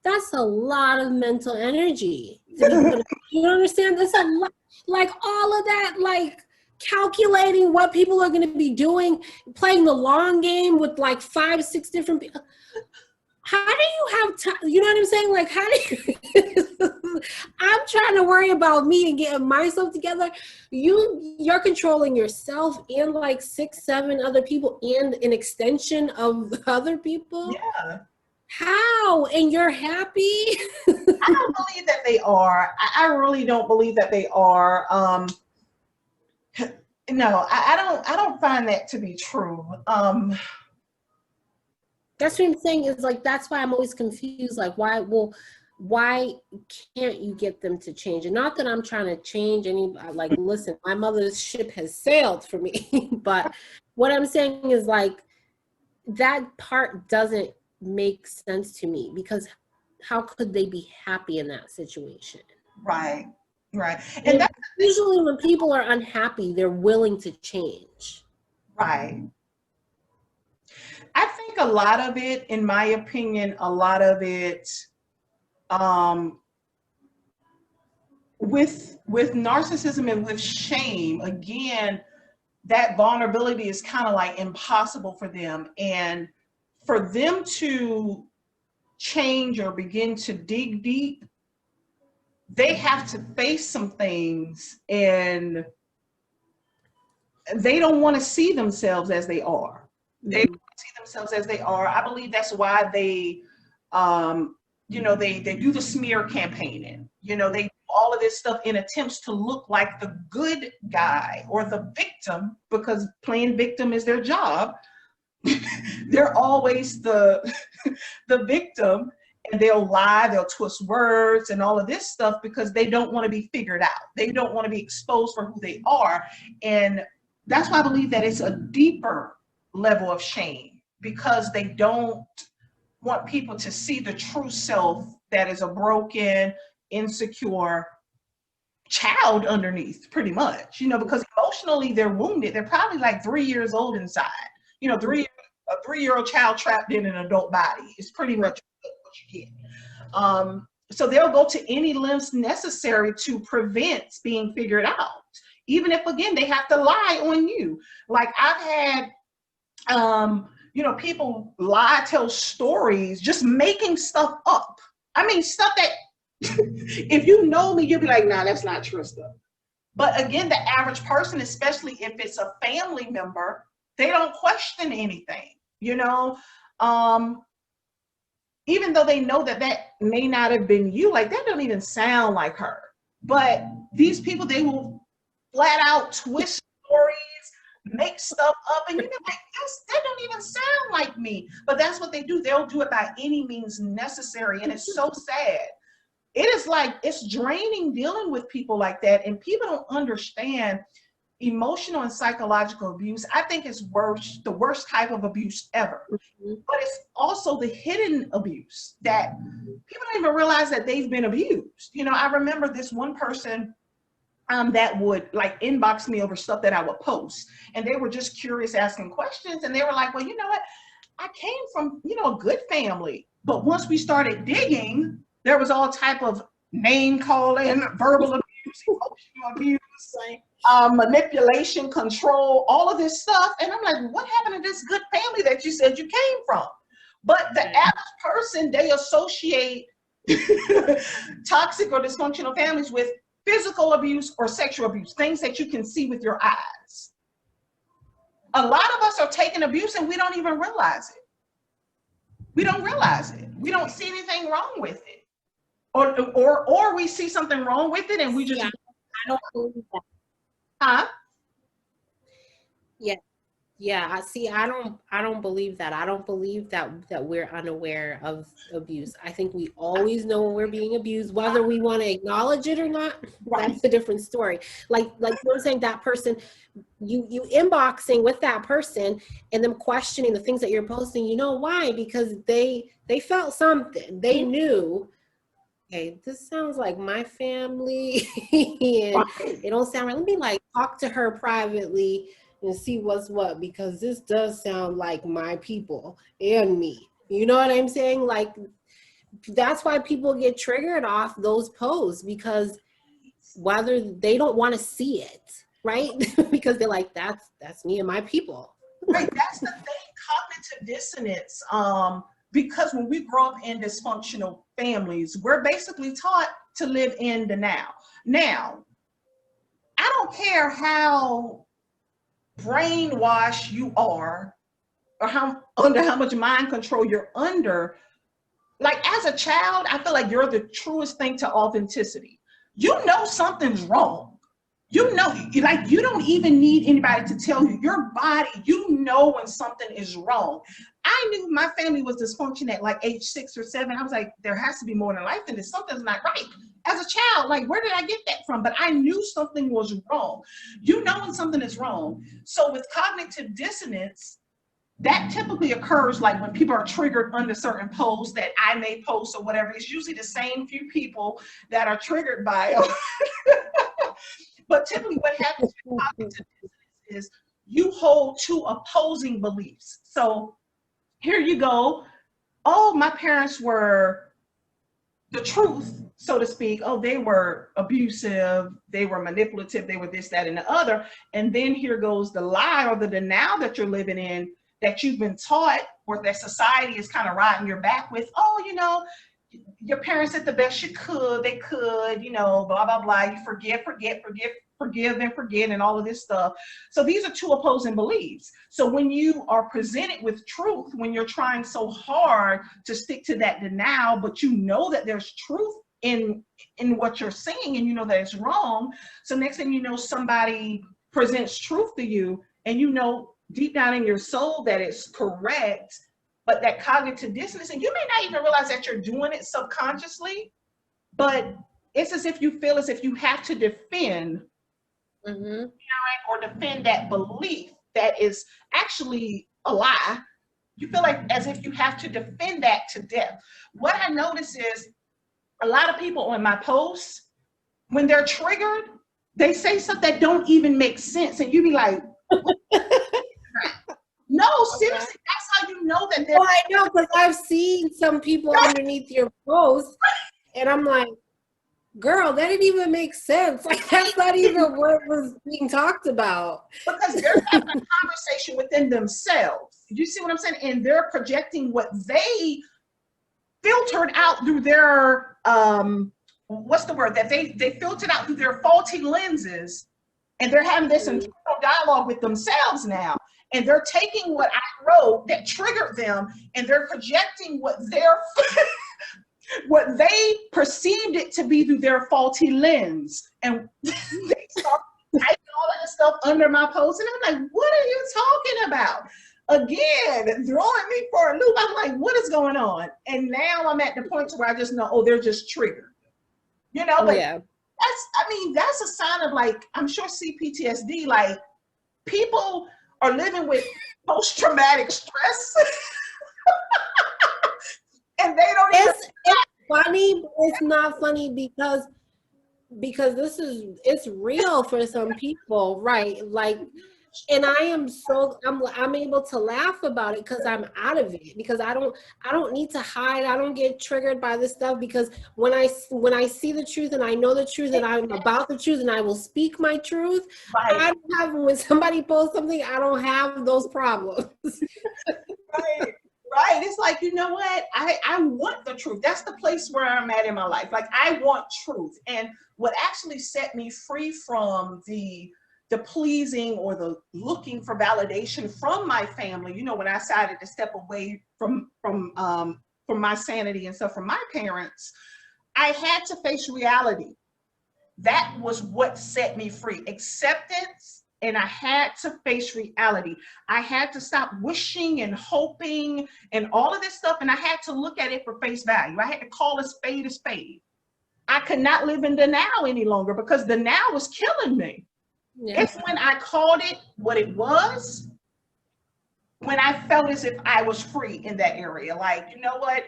That's a lot of mental energy. You understand? That's a lot, like all of that, like calculating what people are going to be doing, playing the long game with like 5, 6 different people. How do you have time? You know what I'm saying? Like, how do you? I'm trying to worry about me and getting myself together. You're controlling yourself and like 6, 7 other people and an extension of other people. Yeah. How? And you're happy? I don't believe that they are. I really don't believe that they are. No, I don't find that to be true. That's what I'm saying is like, that's why I'm always confused. Like, why can't you get them to change? And not that I'm trying to change anybody. Like, listen, my mother's ship has sailed for me. But what I'm saying is like, that part doesn't make sense to me because how could they be happy in that situation? Right. Right. And that's usually when people are unhappy, they're willing to change. Right. I think a lot of it, in my opinion, a lot of it with narcissism and with shame, again, that vulnerability is kind of like impossible for them. And for them to change or begin to dig deep, they have to face some things, and they don't want to see themselves as they are. They don't want to see themselves as they are. I believe that's why they, you know, they do the smear campaigning. You know, they do all of this stuff in attempts to look like the good guy or the victim, because playing victim is their job. They're always the victim. And they'll lie, they'll twist words and all of this stuff because they don't want to be figured out. They don't want to be exposed for who they are. And that's why I believe that it's a deeper level of shame, because they don't want people to see the true self that is a broken, insecure child underneath, pretty much, because emotionally they're wounded. They're probably like 3 years old inside. A 3-year-old child trapped in an adult body is pretty much what you get. So they'll go to any lengths necessary to prevent being figured out, even if, again, they have to lie on you. Like I've had, people lie, tell stories, just making stuff up. I mean, stuff that if you know me, you'll be like, nah, that's not true stuff. But again, the average person, especially if it's a family member, they don't question anything, even though they know that that may not have been you, like that don't even sound like her. But these people, they will flat out twist stories, make stuff up, and you're like, that don't even sound like me. But that's what they do. They'll do it by any means necessary, and it's so sad. It is like, it's draining dealing with people like that, and people don't understand emotional and psychological abuse. I think it's the worst type of abuse ever. But it's also the hidden abuse that people don't even realize that they've been abused. I remember this one person that would like inbox me over stuff that I would post, and they were just curious, asking questions, and they were like, well, you know what? I came from, a good family, but once we started digging, there was all type of name calling, verbal abuse, emotional abuse, manipulation, control, all of this stuff. And I'm like, what happened to this good family that you said you came from? But the average person, they associate toxic or dysfunctional families with physical abuse or sexual abuse, things that you can see with your eyes. A lot of us are taking abuse and we don't even realize it. We don't realize it. We don't see anything wrong with it. Or we see something wrong with it and we just... I don't believe that. Huh? Yeah. I don't believe that. I don't believe that we're unaware of abuse. I think we always know when we're being abused, whether we want to acknowledge it or not. Right. That's a different story. Like you're saying, that person, you inboxing with that person and them questioning the things that you're posting. You know why? Because they felt something. They knew, okay, this sounds like my family and it don't sound right. Let me talk to her privately and see what's what, because this does sound like my people and me. You know what I'm saying? Like, that's why people get triggered off those posts, because whether they don't want to see it, right? Because they're like, that's me and my people. Right, that's the thing, cognitive dissonance. Because when we grow up in dysfunctional families, we're basically taught to live in the now. Now, I don't care how brainwashed you are or under how much mind control you're under. Like as a child, I feel like you're the truest thing to authenticity. You know something's wrong. You don't even need anybody to tell you. Your body, you know when something is wrong. I knew my family was dysfunctional at like age 6 or 7. I was like, there has to be more than life than this. Something's not right. As a child, like, where did I get that from? But I knew something was wrong. You know when something is wrong. So with cognitive dissonance, that typically occurs like when people are triggered under certain posts that I may post or whatever. It's usually the same few people that are triggered by them. But typically what happens with cognitive dissonance is you hold two opposing beliefs. So here you go. Oh, my parents were the truth, so to speak. Oh, they were abusive, they were manipulative, they were this, that, and the other. And then here goes the lie or the denial that you're living in, that you've been taught, or that society is kind of riding your back with. Oh, your parents did the best they could, blah, blah, blah. You forgive, and forget, and all of this stuff. So these are two opposing beliefs. So when you are presented with truth, when you're trying so hard to stick to that denial, but you know that there's truth in what you're saying, and you know that it's wrong. So next thing you know, somebody presents truth to you, and you know deep down in your soul that it's correct, but that cognitive dissonance, and you may not even realize that you're doing it subconsciously, but it's as if you feel as if you have to defend or defend that belief that is actually a lie, you feel like as if you have to defend that to death. What I notice is a lot of people on my posts, when they're triggered, they say stuff that don't even make sense. And you be like, no, seriously, that's how you know that they're. Well, I know, because I've seen some people underneath your post, and I'm like, girl, that didn't even make sense. Like, that's not even what was being talked about. Because they're having a conversation within themselves. You see what I'm saying? And they're projecting what they filtered out through their, what's the word? That they filtered out through their faulty lenses. And they're having this internal dialogue with themselves now. And they're taking what I wrote that triggered them, and they're projecting what their what they perceived it to be through their faulty lens. And they start typing all of this stuff under my post. And I'm like, what are you talking about? Again, throwing me for a loop. I'm like, what is going on? And now I'm at the point where I just know, oh, they're just triggered. You know, but yeah. That's a sign of, like, I'm sure CPTSD, like, people are living with post-traumatic stress. And they don't even. It's funny, but it's not funny because it's real for some people, right? Like, and I'm able to laugh about it because I'm out of it, because I don't need to hide. I don't get triggered by this stuff, because when I see the truth and I know the truth and I'm about the truth and I will speak my truth, Right. I don't have, when somebody posts something, I don't have those problems. Right. It's like, you know what? I want the truth. That's the place where I'm at in my life. Like, I want truth. And what actually set me free from the pleasing or the looking for validation from my family, you know, when I decided to step away from my sanity and stuff from my parents, I had to face reality. That was what set me free. Acceptance. And I had to face reality. I had to stop wishing and hoping and all of this stuff. And I had to look at it for face value. I had to call a spade a spade. I could not live in the now any longer, because the now was killing me. Yeah. It's when I called it what it was, when I felt as if I was free in that area. Like, you know what?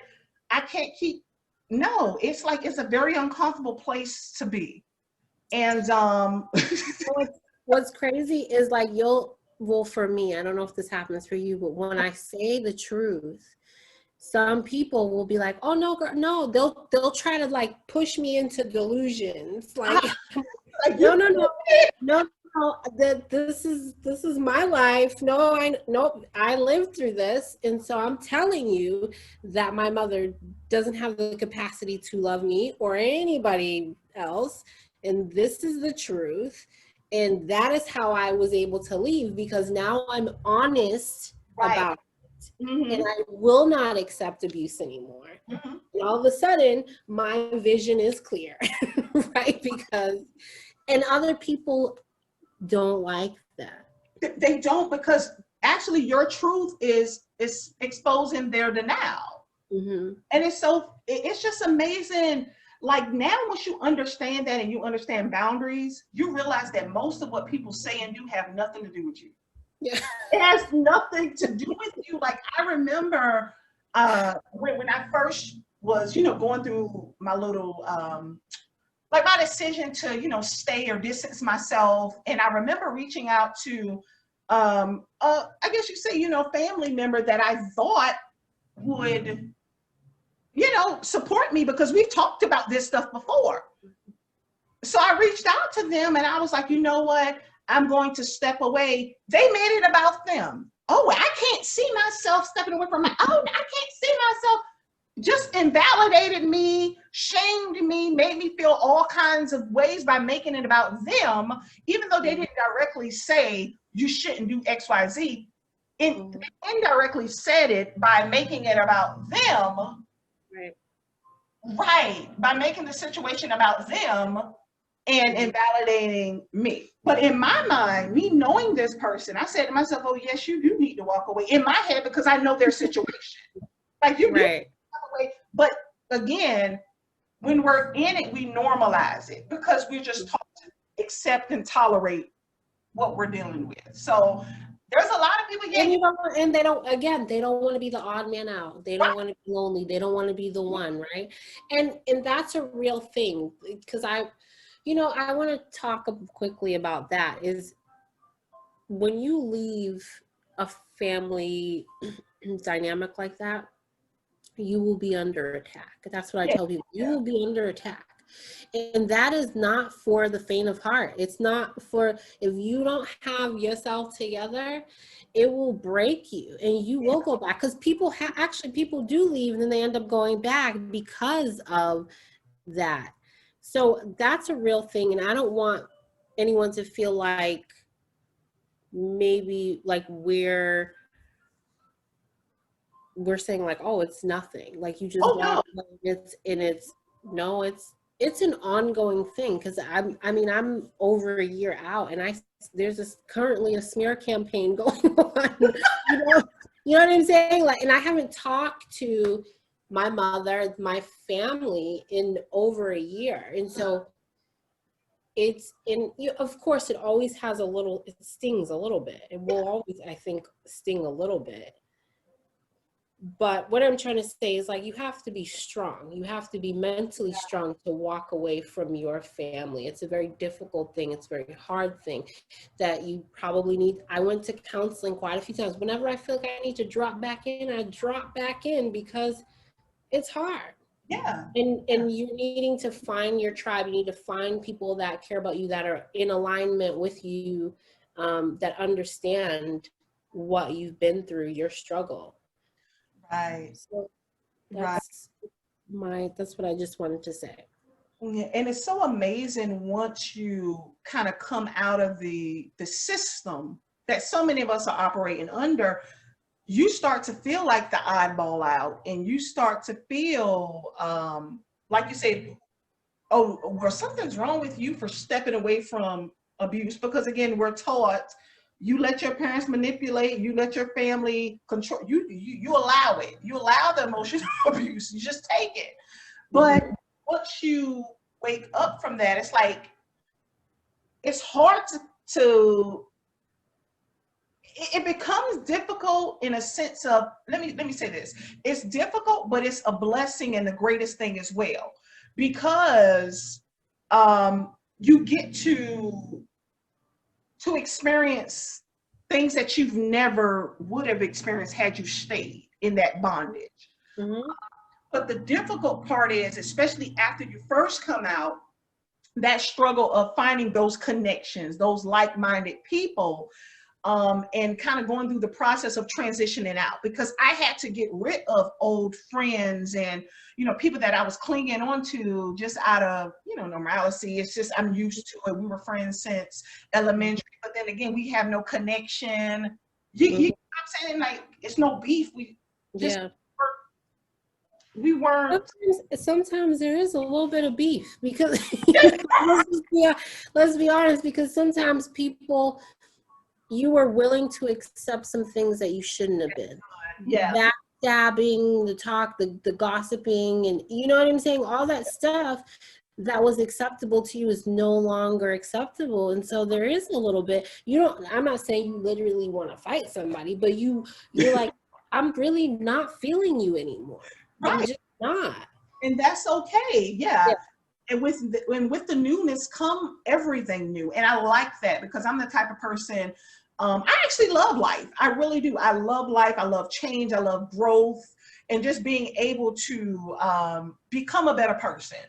I can't keep, no, it's like, it's a very uncomfortable place to be. And what's crazy is, like, well, for me, I don't know if this happens for you, but when I say the truth, some people will be like, oh, no, girl, no, they'll try to, like, push me into delusions. Like, no, that this is my life. No, I lived through this. And so I'm telling you that my mother doesn't have the capacity to love me or anybody else. And this is the truth. And that is how I was able to leave, because now I'm honest about it. Mm-hmm. And I will not accept abuse anymore. Mm-hmm. And all of a sudden, my vision is clear, right? And other people don't like that. They don't, because actually your truth is exposing their denial. Mm-hmm. And it's just amazing. Like, now, once you understand that and you understand boundaries, you realize that most of what people say and do have nothing to do with you. Yeah. It has nothing to do with you. Like, I remember when I first was, you know, going through my little, like, my decision to, you know, stay or distance myself. And I remember reaching out to, I guess you say, you know, family member that I thought would, you know, support me, because we've talked about this stuff before. So I reached out to them and I was like, you know what? I'm going to step away. They made it about them. Oh, I can't see myself stepping away from I can't see myself. Just invalidated me, shamed me, made me feel all kinds of ways by making it about them, even though they didn't directly say you shouldn't do X, Y, Z. They indirectly said it by making it about them. Right, by making the situation about them and invalidating me. But in my mind, me knowing this person, I said to myself, oh, yes, you do need to walk away. In my head, because I know their situation. Like, you do walk away. But again, when we're in it, we normalize it, because we're just taught to accept and tolerate what we're dealing with. So there's a lot of people, yeah, And you don't want, and they don't, again, they don't want to be the odd man out. They right. don't want to be lonely. They don't want to be the one, right? And that's a real thing, because I want to talk quickly about that. Is when you leave a family dynamic like that, you will be under attack. That's what I Yeah, tell people. You yeah. will be under attack. And that is not for the faint of heart. It's not for, if you don't have yourself together, it will break you and you will go back, because actually people do leave and then they end up going back because of that. So that's a real thing. And I don't want anyone to feel like maybe like we're saying like, oh, it's nothing, like you just Oh no. walk away, it's no, it's an ongoing thing, because I'm over a year out, and there's currently a smear campaign going on. you know you know what I'm saying, like, and I haven't talked to my mother, my family, in over a year. And so of course it always has it stings a little bit. It will always, I think, sting a little bit. But what I'm trying to say is, like, you have to be strong. You have to be mentally strong to walk away from your family. It's a very difficult thing. It's a very hard thing that you probably need. I went to counseling quite a few times. Whenever I feel like I need to drop back in, I drop back in, because it's hard. Yeah. And you're needing to find your tribe. You need to find people that care about you, that are in alignment with you, that understand what you've been through, your struggle. Right. So Right. that's what I just wanted to say. Yeah, and it's so amazing once you kind of come out of the system that so many of us are operating under, you start to feel like the oddball out, and you start to feel like you said, oh, well, something's wrong with you for stepping away from abuse. Because again, we're taught, you let your parents manipulate, you let your family control you, you allow it, you allow the emotional abuse, you just take it. But once you wake up from that, it's like, it's hard to it becomes difficult in a sense of, let me say this, it's difficult, but it's a blessing and the greatest thing as well, because you get to experience things that you've never would have experienced had you stayed in that bondage. Mm-hmm. But the difficult part is, especially after you first come out, that struggle of finding those connections, those like-minded people, and kind of going through the process of transitioning out, because I had to get rid of old friends and, people that I was clinging on to just out of, normalcy. It's just, I'm used to it. We were friends since elementary, but then again, we have no connection. You know what I'm saying? Like, it's no beef. We just, Yeah. we weren't. Sometimes there is a little bit of beef, because let's be honest, because sometimes people, you were willing to accept some things that you shouldn't have been. Yeah. Backstabbing, the talk, the gossiping, and you know what I'm saying? All that stuff that was acceptable to you is no longer acceptable. And so there is a little bit, I'm not saying you literally want to fight somebody, but you're like, I'm really not feeling you anymore. Right. I'm just not. And that's okay. Yeah. And with the newness come everything new. And I like that, because I'm the type of person, I actually love life. I really do. I love life. I love change. I love growth, and just being able to become a better person.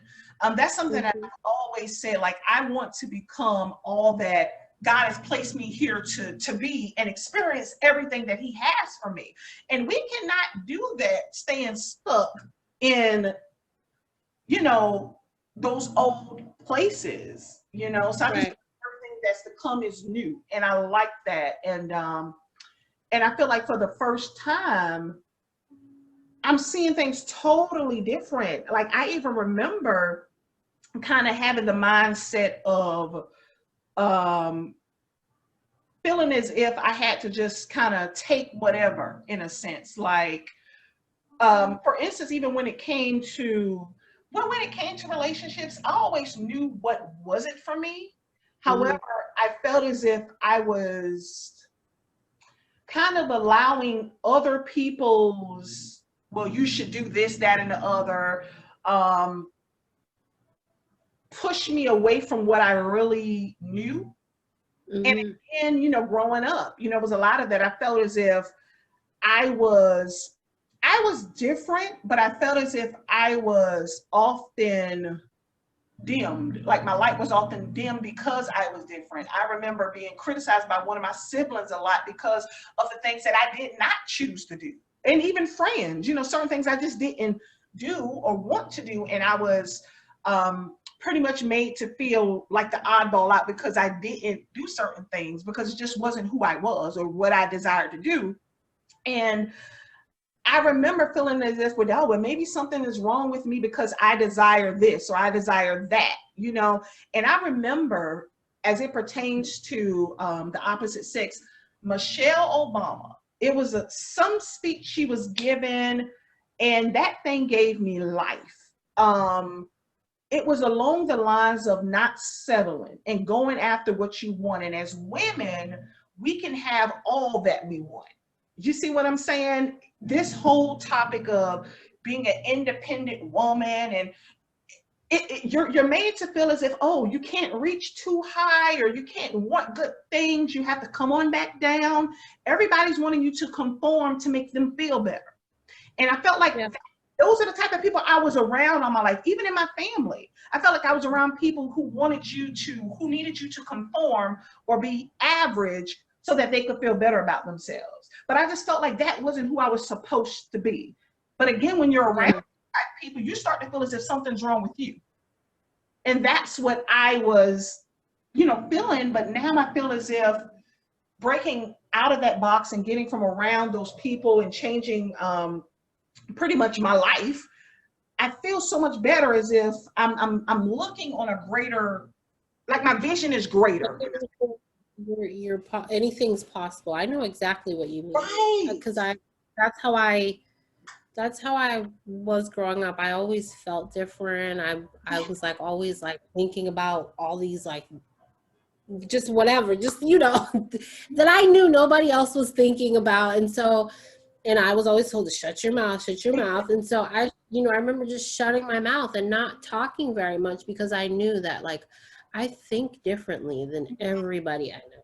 That's something that I've always said, like, I want to become all that God has placed me here to be, and experience everything that He has for me. And we cannot do that staying stuck in, those old places, so I just, Right. everything that's to come is new, and I like that. And I feel like for the first time I'm seeing things totally different. Like, I even remember kind of having the mindset of feeling as if I had to just kind of take whatever, in a sense. Like, for instance, even when it came to relationships, I always knew what wasn't for me. However, I felt as if I was kind of allowing other people's, well, you should do this, that, and the other, um, push me away from what I really knew. And Mm-hmm. again, you know, growing up, you know, it was a lot of that. I felt as if I was I was different, but I felt as if I was often dimmed. Like my light was often dimmed because I was different. I remember being criticized by one of my siblings a lot because of the things that I did not choose to do. And even friends, you know, certain things I just didn't do or want to do. And I was pretty much made to feel like the oddball out because I didn't do certain things because it just wasn't who I was or what I desired to do. And I remember feeling as if, well, maybe something is wrong with me because I desire this or I desire that, you know. And I remember, as it pertains to the opposite sex, Michelle Obama. It was some speech she was given, and that thing gave me life. It was along the lines of not settling and going after what you want. And as women, we can have all that we want. You see what I'm saying? This whole topic of being an independent woman, and you're made to feel as if, oh, you can't reach too high or you can't want good things. You have to come on back down. Everybody's wanting you to conform to make them feel better. And I felt like those are the type of people I was around all my life, even in my family. I felt like I was around people who who needed you to conform or be average so that they could feel better about themselves. But I just felt like that wasn't who I was supposed to be. But again, when you're around people, you start to feel as if something's wrong with you. And that's what I was, you know, feeling. But now I feel as if breaking out of that box and getting from around those people and changing pretty much my life, I feel so much better as if I'm looking on a greater, like my vision is greater. Anything's possible. I know exactly what you mean. Right. Because that's how I was growing up. I always felt different. I was like always like thinking about all these like just whatever, just, you know, that I knew nobody else was thinking about. And I was always told to shut your mouth. And so I remember just shutting my mouth and not talking very much because I knew that like I think differently than everybody I know.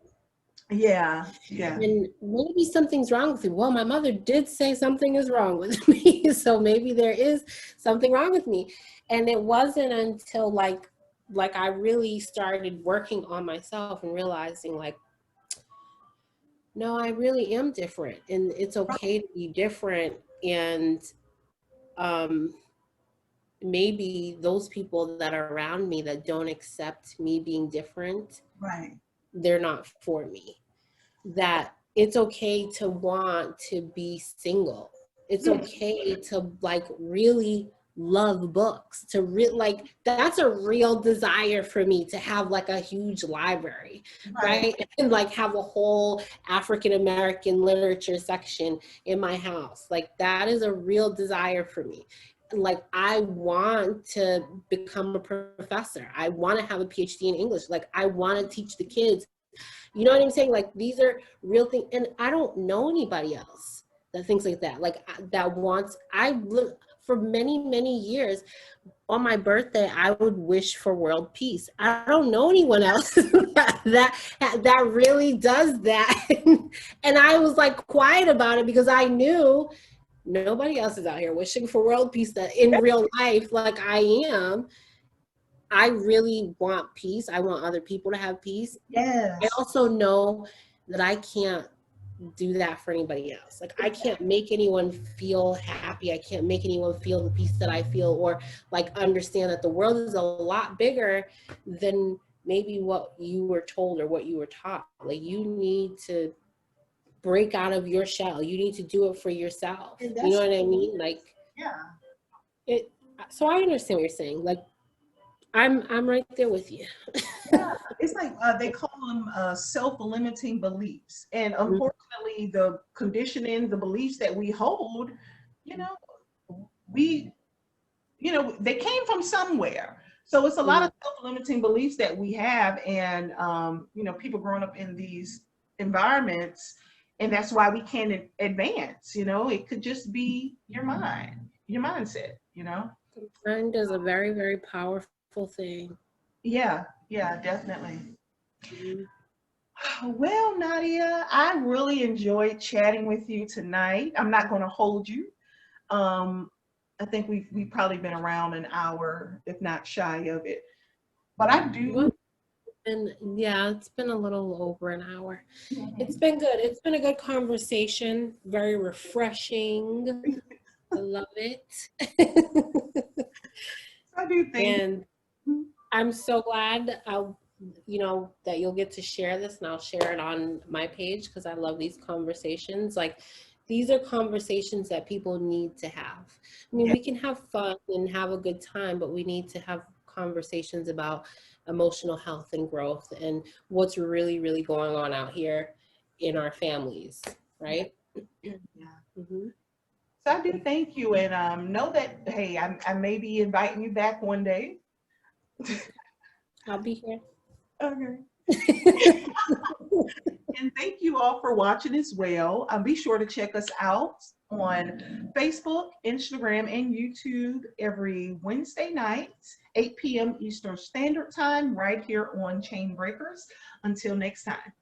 Yeah. And maybe something's wrong with me. Well, my mother did say something is wrong with me. So maybe there is something wrong with me. And it wasn't until like I really started working on myself and realizing like, no, I really am different and it's okay to be different. And maybe those people that are around me that don't accept me being different, Right. they're not for me. That it's okay to want to be single. It's okay to like really love books, to like that's a real desire for me to have like a huge library, right? And like have a whole African American literature section in my house. Like that is a real desire for me. Like I want to become a professor. I want to have a PhD in English. Like I want to teach the kids. You know what I'm saying? Like these are real things. And I don't know anybody else that thinks like that. Like that wants, for many, many years on my birthday, I would wish for world peace. I don't know anyone else that really does that. And I was like quiet about it because I knew nobody else is out here wishing for world peace that in real life, like I am. I really want peace. I want other people to have peace. Yes. I also know that I can't do that for anybody else. Like I can't make anyone feel happy. I can't make anyone feel the peace that I feel, or like understand that the world is a lot bigger than maybe what you were told or what you were taught. Like you need to break out of your shell. You need to do it for yourself. You know what I mean? Like, so I understand what you're saying. Like, I'm right there with you. Yeah, it's like they call them self-limiting beliefs, and unfortunately, the conditioning, the beliefs that we hold, you know, they came from somewhere. So it's a lot of self-limiting beliefs that we have, and people growing up in these environments, And that's why we can't advance, you know. It could just be your mind, your mindset, you know. Mind is a very, very powerful thing. Yeah, yeah, definitely. Mhm. Well, Nadia, I really enjoyed chatting with you tonight. I'm not going to hold you. Um, I think we've probably been around an hour, if not shy of it. But I do. Well, and yeah, it's been a little over an hour. It's Mhm. been good. It's been a good conversation. Very refreshing. I love it. I do think. And I'm so glad that you'll get to share this, and I'll share it on my page because I love these conversations. Like, these are conversations that people need to have. I mean, Yeah, we can have fun and have a good time, but we need to have conversations about emotional health and growth and what's really, really going on out here in our families, yeah, right? yeah. Hmm. So I do thank you, and know that hey, I may be inviting you back one day. Okay. I'll be here. Okay. And thank you all for watching as well. Be sure to check us out on Facebook, Instagram, and YouTube every Wednesday night, 8 p.m. Eastern Standard Time, right here on Chain Breakers. Until next time.